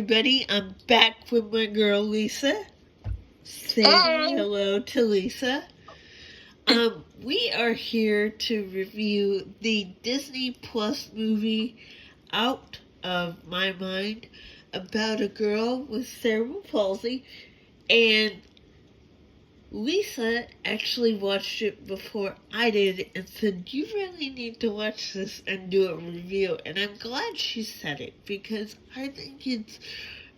everybody. I'm back with my girl Lisa. Say hello to Lisa. We are here to review the Disney Plus movie Out of My Mind about a girl with cerebral palsy, and Lisa actually watched it before I did and said, you really need to watch this and do a review. And I'm glad she said it because I think it's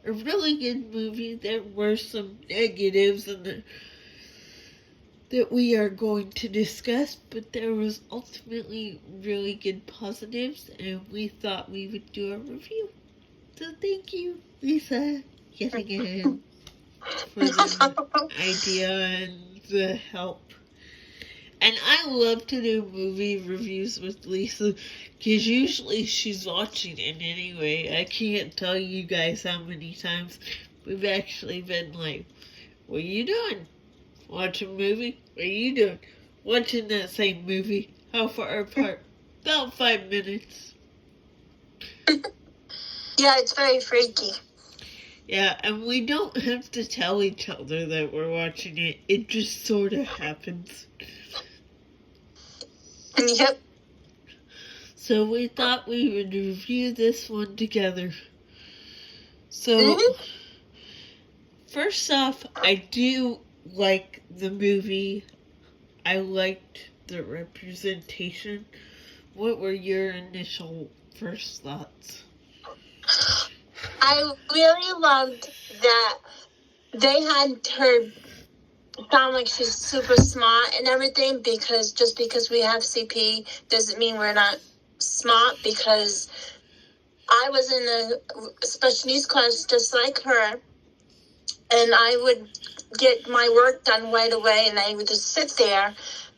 a really good movie. There were some negatives that we are going to discuss, but there was ultimately really good positives, and we thought we would do a review. So thank you, Lisa, yet again, for the idea and the help. And I love to do movie reviews with Lisa, because usually she's watching it anyway. I can't tell you guys how many times we've actually been like, what are you doing? Watching a movie? What are you doing? Watching that same movie? How far apart? About 5 minutes. Yeah, it's very freaky. Yeah, and we don't have to tell each other that we're watching it. It just sort of happens. Yep. So we thought we would review this one together. So, First off, I do like the movie. I liked the representation. What were your initial first thoughts? I really loved that they had her sound like she's super smart and everything, because just because we have CP doesn't mean we're not smart, because I was in a special needs class just like her, and I would get my work done right away, and I would just sit there,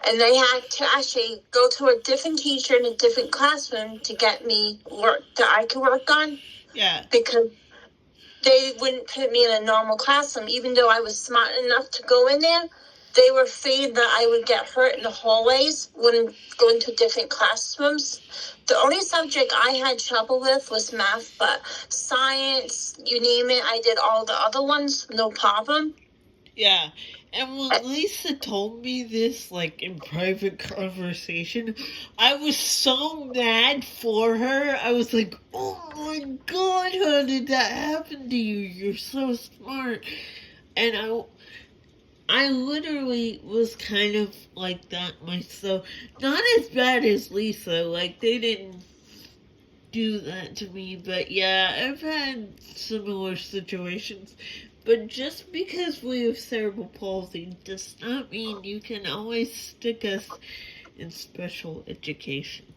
and they had to actually go to a different teacher in a different classroom to get me work that I could work on. Yeah. Because they wouldn't put me in a normal classroom. Even though I was smart enough to go in there, they were afraid that I would get hurt in the hallways when going to different classrooms. The only subject I had trouble with was math, but science, you name it, I did all the other ones, no problem. Yeah, and when Lisa told me this, like, in private conversation, I was so mad for her. I was like, oh my god, how did that happen to you? You're so smart. And I literally was kind of like that myself. Not as bad as Lisa, like, they didn't do that to me, but yeah, I've had similar situations. But just because we have cerebral palsy does not mean you can always stick us in special education.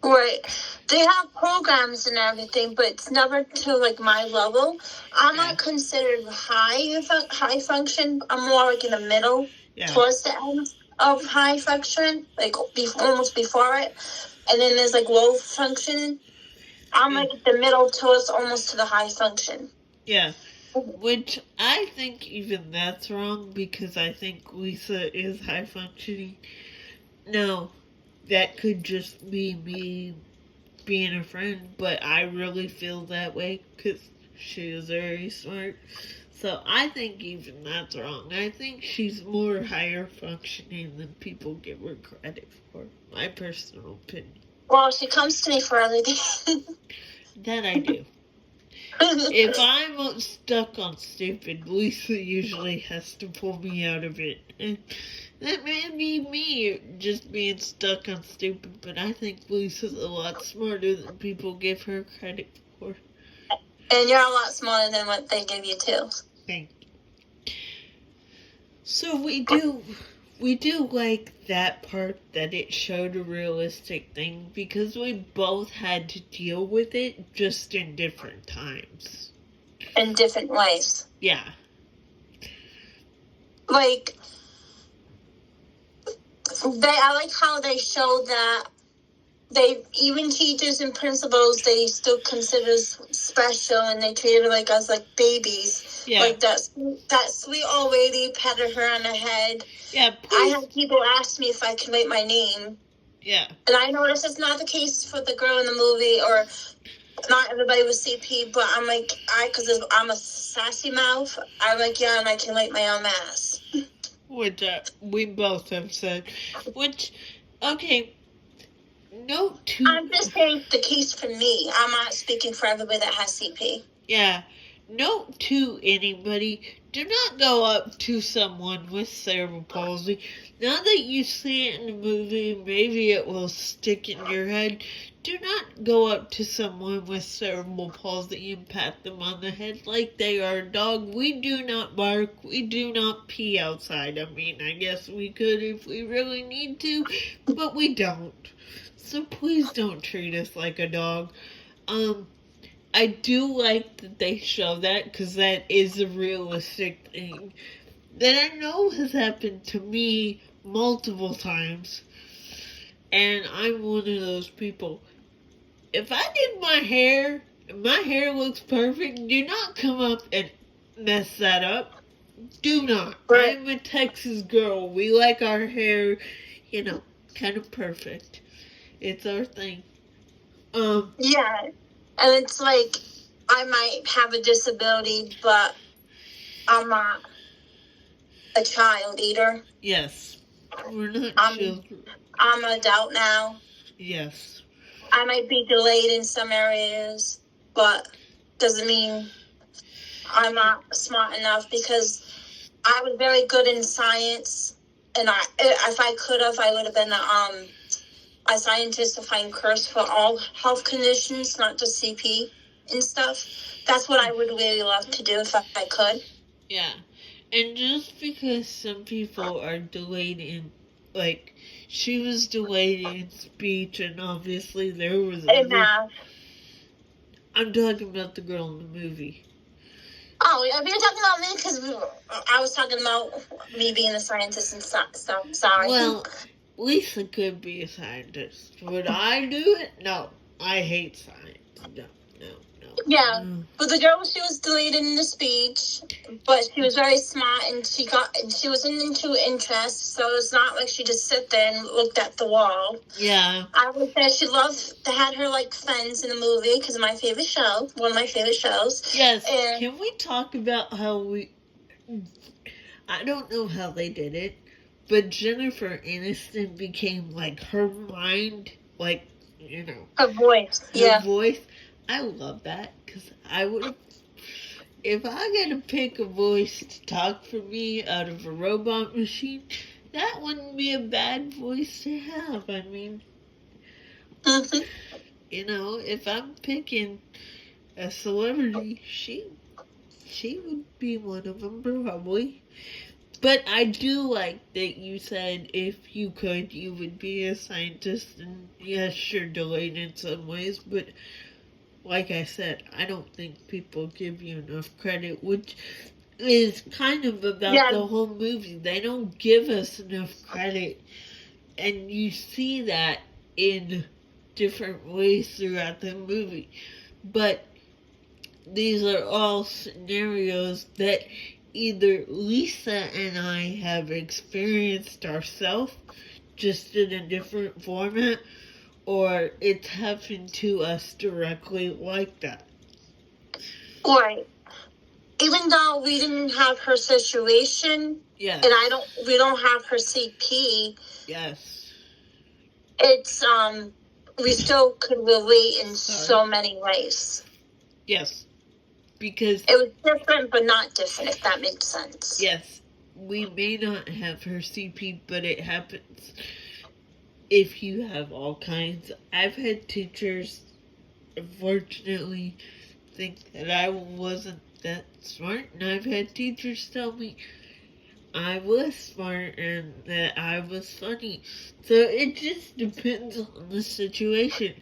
Right. They have programs and everything, but it's never to, like, my level. I'm not considered high function. I'm more, like, in the middle, towards the end of high function, like, almost before it. And then there's, like, low function. I'm, like, the middle towards almost to the high function. Yeah. Which I think even that's wrong, because I think Lisa is high functioning. No, that could just be me being a friend, but I really feel that way because she is very smart. So I think even that's wrong. I think she's more higher functioning than people give her credit for. My personal opinion. Well, she comes to me for everything. That I do. If I'm stuck on stupid, Lisa usually has to pull me out of it. And that may be me just being stuck on stupid, but I think Lisa's a lot smarter than people give her credit for. And you're a lot smarter than what they give you, too. Thank you. So we do like that part that it showed a realistic thing, because we both had to deal with it, just in different times. In different ways. Yeah. Like, I like how they show that even teachers and principals, they still consider us special, and they treated like us like babies. Yeah. Like that sweet old lady patted her on the head. Yeah, I had people ask me if I can write my name. Yeah. And I noticed it's not the case for the girl in the movie, or not everybody was CP, but I'm like, because I'm a sassy mouth, I'm like, yeah, and I can wipe my own ass. Which we both have said. Which, okay, note to... I'm just saying the case for me. I'm not speaking for everybody that has CP. Yeah. Note to anybody, do not go up to someone with cerebral palsy. Now that you see it in the movie, maybe it will stick in your head. Do not go up to someone with cerebral palsy and pat them on the head like they are a dog. We do not bark. We do not pee outside. I mean, I guess we could if we really need to, but we don't. So please don't treat us like a dog. I do like that they show that, because that is a realistic thing that I know has happened to me multiple times. And I'm one of those people. If I did my hair, and my hair looks perfect, do not come up and mess that up. Do not. Right. I'm a Texas girl. We like our hair, kind of perfect. It's our thing. Yeah. And it's like, I might have a disability, but I'm not a child either. Yes. We're not children. I'm an adult now. Yes. I might be delayed in some areas, but doesn't mean I'm not smart enough, because I was very good in science, and if I could have, I would have been a scientist to find cures for all health conditions, not just CP and stuff. That's what I would really love to do if I could. Yeah. And just because some people are delayed in, like, she was delayed in speech, and obviously there was In math. I'm talking about the girl in the movie. Oh, are you talking about me? Because I was talking about me being a scientist and stuff, so sorry. Well, Lisa could be a scientist. Would I do it? No. I hate science. No. Yeah, but the girl, she was delayed in the speech, but she was very smart, and she wasn't into interest, so it's not like she just sit there and looked at the wall. Yeah. I would say she loved to had her like friends in the movie, because of my favorite show, one of my favorite shows. Yes. And can we talk about how I don't know how they did it, but Jennifer Aniston became like her mind, like, her voice. Her voice. I love that, because I would, if I get to pick a voice to talk for me out of a robot machine, that wouldn't be a bad voice to have. I mean, if I'm picking a celebrity, she would be one of them, probably. But I do like that you said if you could, you would be a scientist, and yes, you're delayed in some ways, but like I said, I don't think people give you enough credit, which is kind of about the whole movie. They don't give us enough credit, and you see that in different ways throughout the movie. But these are all scenarios that either Lisa and I have experienced ourselves, just in a different format, or it's happened to us directly like that. Right. Even though we didn't have her situation, yes, and we don't have her CP. Yes. It's we still could relate in so many ways. Yes. Because it was different, but not different, if that makes sense. Yes. We may not have her CP, but it happens if you have all kinds. I've had teachers, unfortunately, think that I wasn't that smart, and I've had teachers tell me I was smart and that I was funny. So it just depends on the situation.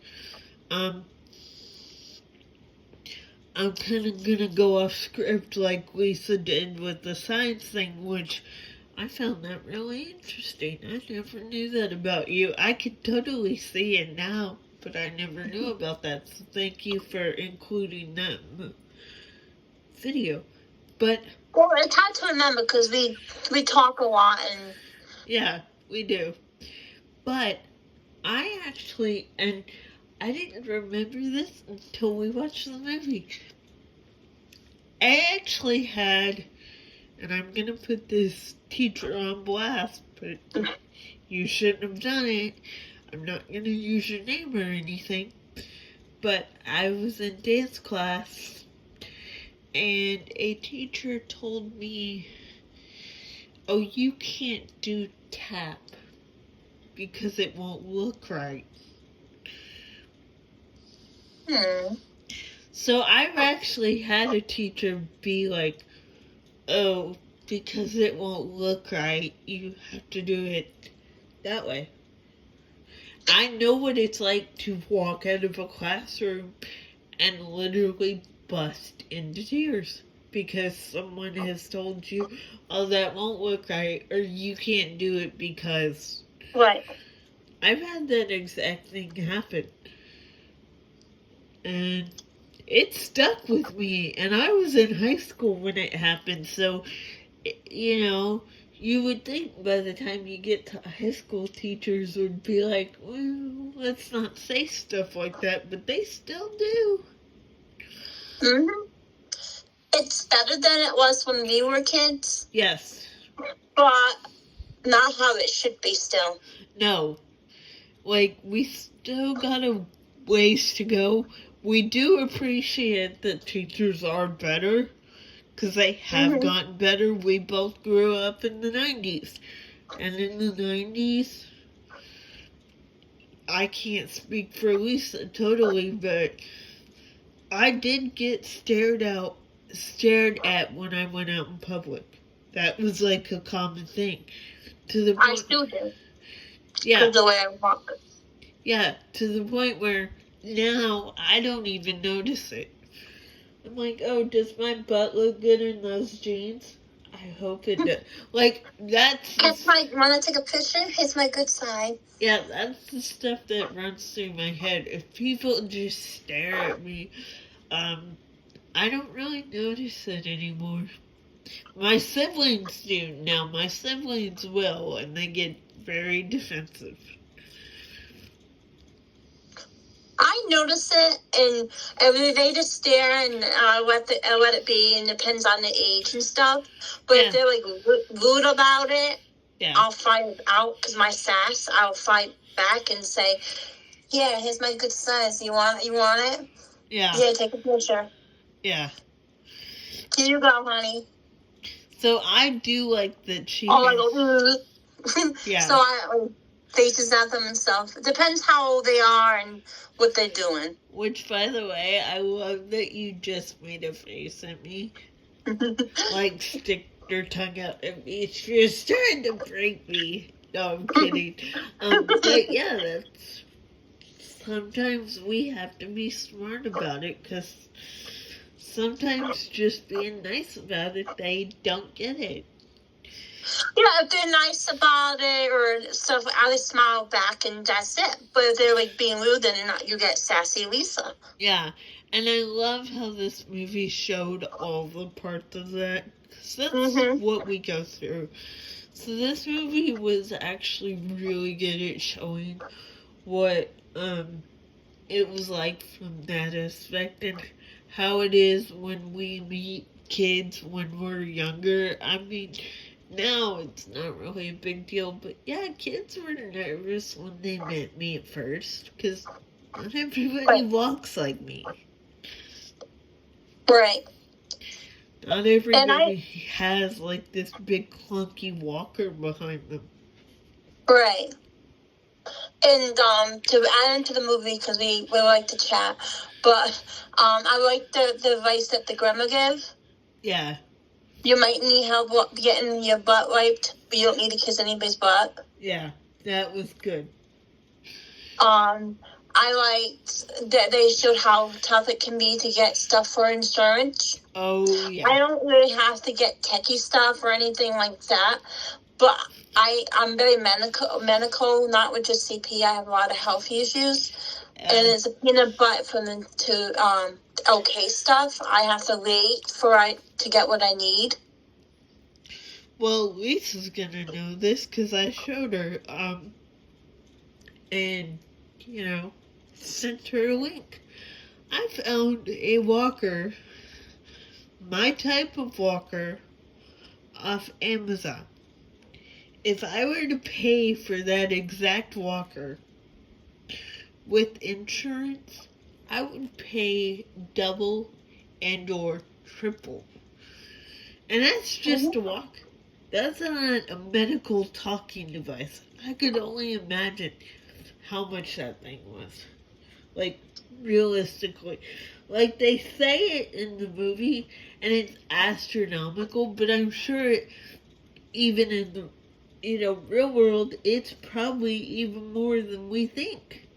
I'm kind of gonna go off script like Lisa did with the science thing, which I found that really interesting. I never knew that about you. I could totally see it now, but I never knew about that. So thank you for including that video. But well, it's hard to remember because we talk a lot and yeah, we do. But I actually, and I didn't remember this until we watched the movie. I actually had, and I'm gonna put this teacher on blast, but you shouldn't have done it. I'm not gonna use your name or anything. But I was in dance class, and a teacher told me, oh, you can't do tap because it won't look right. So I've actually had a teacher be like, oh, because it won't look right, you have to do it that way. I know what it's like to walk out of a classroom and literally bust into tears because someone has told you, oh, that won't look right, or you can't do it because... Right. I've had that exact thing happen. And it stuck with me, and I was in high school when it happened, so, you know, you would think by the time you get to high school, teachers would be like, well, let's not say stuff like that, but they still do. Mm-hmm. It's better than it was when we were kids. Yes. But not how it should be still. No. Like, we still got a ways to go. We do appreciate that teachers are better, because they have gotten better. We both grew up in the 90s. And in the 90s, I can't speak for Lisa totally, but I did get stared at when I went out in public. That was like a common thing. To the point, I still do. Yeah. The way I walk. Yeah, to the point where now I don't even notice it. I'm like, oh, does my butt look good in those jeans? I hope it does. Like, that's... Want to take a picture? Here's my good side. Yeah, that's the stuff that runs through my head. If people just stare at me, I don't really notice it anymore. My siblings do now. My siblings will, and they get very defensive. I notice it, and they just stare and let it be, and depends on the age and stuff. But if they're like rude about it, I'll fight it out because my sass. I'll fight back and say, "Yeah, here's my good size. You want it? Yeah. Yeah, take a picture. Yeah. Here you go, honey." So I do like that she. I go. Yeah. So I faces at them and stuff. It depends how old they are and what they're doing. Which, by the way, I love that you just made a face at me. Like, stick your tongue out at me. She's trying to break me. No, I'm kidding. But yeah, that's... Sometimes we have to be smart about it, because sometimes just being nice about it, they don't get it. Yeah, if they're nice about it or stuff, I smile back and that's it. But if they're like being rude, then you get sassy Lisa. Yeah, and I love how this movie showed all the parts of that. Because that's what we go through. So this movie was actually really good at showing what it was like from that aspect and how it is when we meet kids when we're younger. I mean, now it's not really a big deal, but yeah, kids were nervous when they met me at first, because not everybody walks like me. Right. Not everybody has like this big clunky walker behind them. Right. And to add into the movie, because we like to chat, but I like the advice that the grandma gave. Yeah. You might need help getting your butt wiped, but you don't need to kiss anybody's butt. Yeah, that was good. I liked that they showed how tough it can be to get stuff for insurance. Oh, yeah. I don't really have to get techie stuff or anything like that, but I'm very medical, not with just CP. I have a lot of health issues, and it's a peanut butter for them to okay stuff. I have to wait to get what I need. Well, Lisa's gonna know this because I showed her, and, you know, sent her a link. I found a walker, my type of walker, off Amazon. If I were to pay for that exact walker with insurance, I would pay double and or triple. And that's just a walker. That's not a medical talking device. I could only imagine how much that thing was. Like, realistically. Like, they say it in the movie, and it's astronomical, but I'm sure even in the, real world, it's probably even more than we think.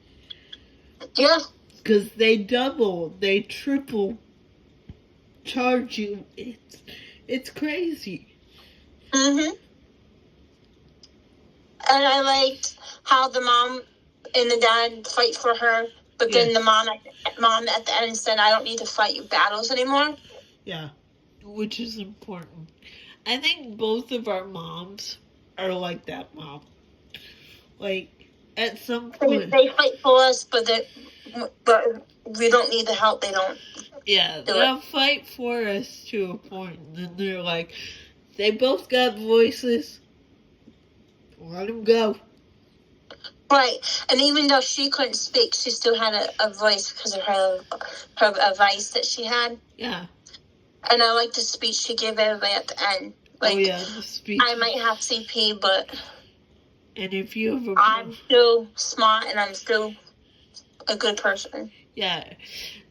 Yeah. Because they double, they triple charge you. It's crazy. Mhm. And I liked how the mom and the dad fight for her, but then the mom at the end said, "I don't need to fight your battles anymore." Yeah, which is important. I think both of our moms are like that mom. Like, at some point, they fight for us, but we don't need the help. They don't. Yeah, they'll fight for us to a point, and then they're like, they both got voices. Let them go. Right, and even though she couldn't speak, she still had a voice because of her advice that she had. Yeah. And I like the speech she gave everybody at the end. Like, oh yeah, the speech. I might have CP, but and if you have I'm still smart and I'm still a good person. Yeah,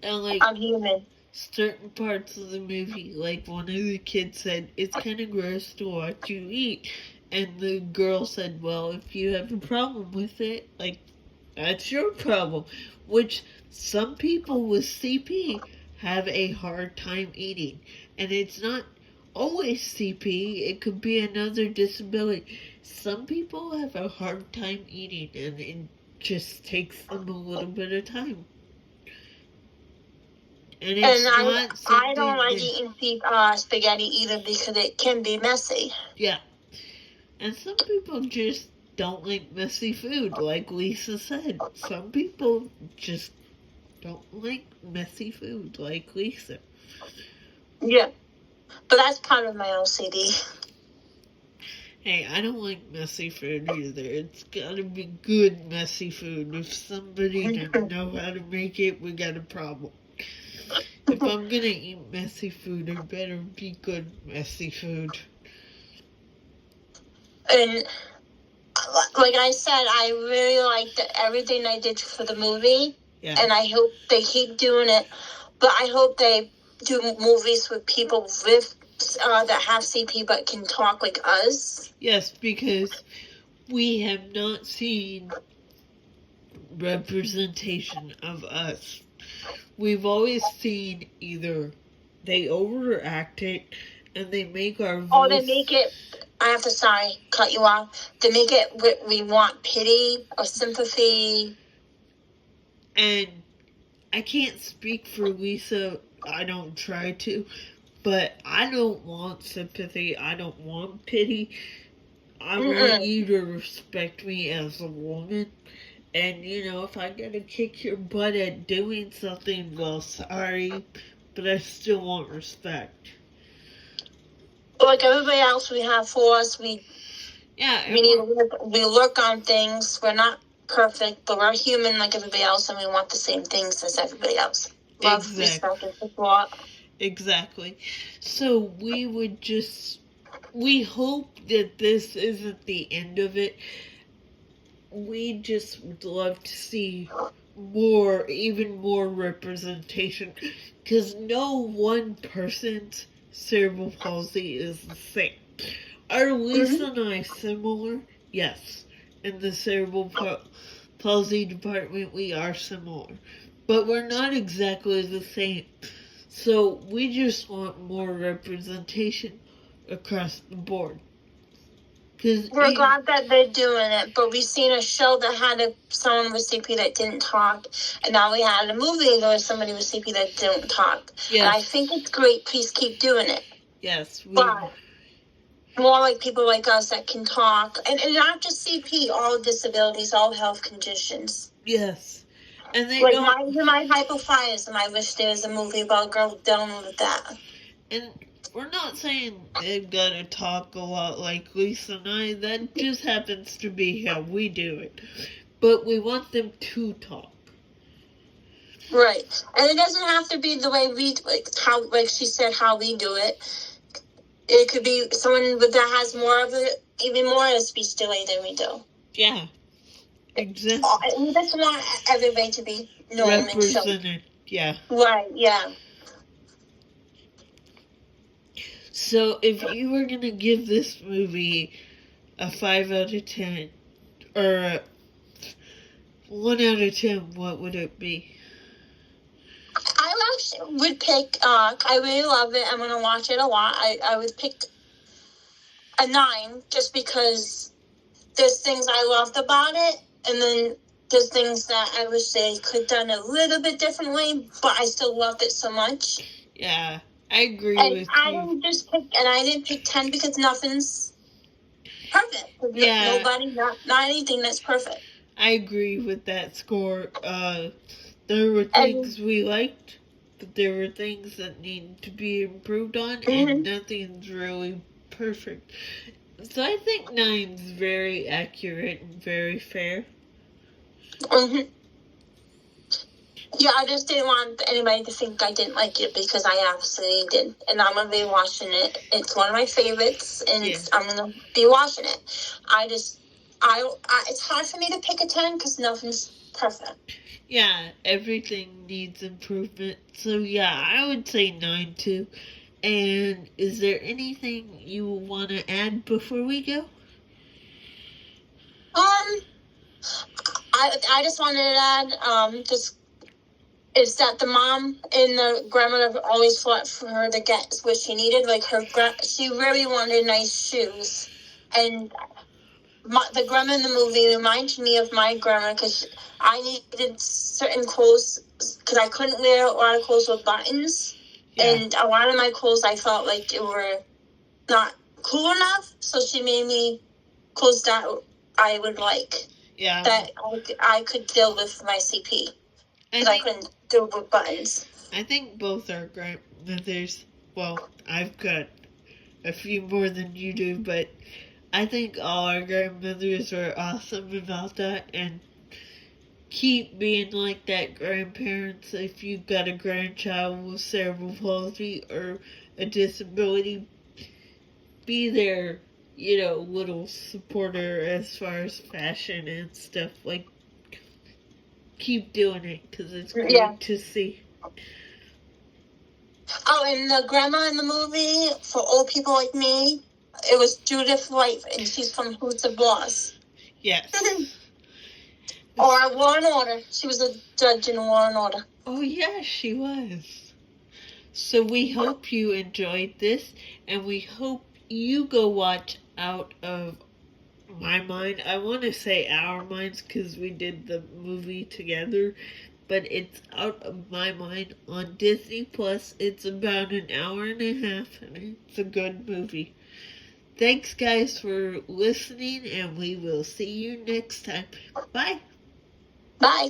and like I'm human. Certain parts of the movie, like one of the kids said, "It's kind of gross to watch you eat." And the girl said, "Well, if you have a problem with it, like, that's your problem." Which some people with CP have a hard time eating. And it's not always CP, it could be another disability. Some people have a hard time eating, and it just takes them a little bit of time. And I don't like eating spaghetti either because it can be messy. Yeah. And some people just don't like messy food, like Lisa said. Some people just don't like messy food, like Lisa. Yeah. But that's part of my OCD. Hey, I don't like messy food either. It's gotta be good messy food. If somebody doesn't know how to make it, we got a problem. If I'm gonna eat messy food, it better be good messy food. And like I said, I really liked everything they did for the movie. Yeah. And I hope they keep doing it. But I hope they do movies with people with that have CP but can talk like us. Yes, because we have not seen representation of us. We've always seen either they overact it and they make our voice... Oh, they make it... I have to, cut you off. They make it we want pity or sympathy. And I can't speak for Lisa. I don't try to. But I don't want sympathy. I don't want pity. I want you to respect me as a woman. And, if I gotta kick your butt at doing something, well, sorry. But I still want respect. Like everybody else we have for us, we work on things. We're not perfect, but we're human like everybody else, and we want the same things as everybody else. Love, respect, and support. Exactly. So we hope that this isn't the end of it. We just would love to see even more representation, because no one person's cerebral palsy is the same. Are Lisa and I similar? Yes. In the cerebral palsy department, we are similar. But we're not exactly the same. So we just want more representation across the board. We're glad that they're doing it, but we've seen a show that had someone with CP that didn't talk, and now we had a movie where somebody with CP that didn't talk. Yes. And I think it's great. Please keep doing it. Yes. But more like people like us that can talk, and not just CP, all disabilities, all health conditions. Yes. And they Like don't. my hypoflyism, I wish there was a movie about a girl dealing with that. And we're not saying they've got to talk a lot like Lisa and I. That just happens to be how we do it. But we want them to talk. Right. And it doesn't have to be the way we, like she said, how we do it. It could be someone that has more of it, even more of a speech delay than we do. Yeah. Exactly. We just want everybody to be known and shown. Represented. Yeah. Right, yeah. So if you were going to give this movie a 5 out of 10, or a 1 out of 10, what would it be? I actually would pick, I really love it. I'm going to watch it a lot. I would pick a 9 just because there's things I loved about it, and then there's things that I wish they could have done a little bit differently, but I still loved it so much. Yeah, I agree And with I you. didn't pick 10 because nothing's perfect. Yeah. Nobody, not anything that's perfect. I agree with that score. There were things we liked, but there were things that need to be improved on, and nothing's really perfect. So I think 9's very accurate and very fair. Mm-hmm. Yeah, I just didn't want anybody to think I didn't like it because I absolutely did. And I'm going to be watching it. It's one of my favorites, and I'm going to be watching it. It's hard for me to pick a 10 because nothing's perfect. Yeah, everything needs improvement. So yeah, I would say 9 too. And is there anything you want to add before we go? I just wanted to add, is that the mom and the grandmother always fought for her to get what she needed. Like she really wanted nice shoes, and the grandma in the movie reminded me of my grandma because I needed certain clothes because I couldn't wear a lot of clothes with buttons, and a lot of my clothes I felt like they were not cool enough. So she made me clothes that I would like. Yeah. That I could deal with my CP. Because I couldn't do it with buttons. I think both our grandmothers, well, I've got a few more than you do, but I think all our grandmothers were awesome about that, and keep being like that, grandparents. If you've got a grandchild with cerebral palsy or a disability, be their, little supporter as far as fashion and stuff. Like, keep doing it because it's great to see. Oh, and the grandma in the movie, for old people like me, it was Judith White, and she's from Who's the Boss? Yes. Or Law and Order. She was a judge in Law and Order. Oh, yeah, she was. So we hope you enjoyed this, and we hope you go watch Out of My Mind. I want to say Our Minds because we did the movie together, but it's Out of My Mind on Disney Plus. It's about an hour and a half, and it's a good movie. Thanks, guys, for listening, and we will see you next time. Bye. Bye.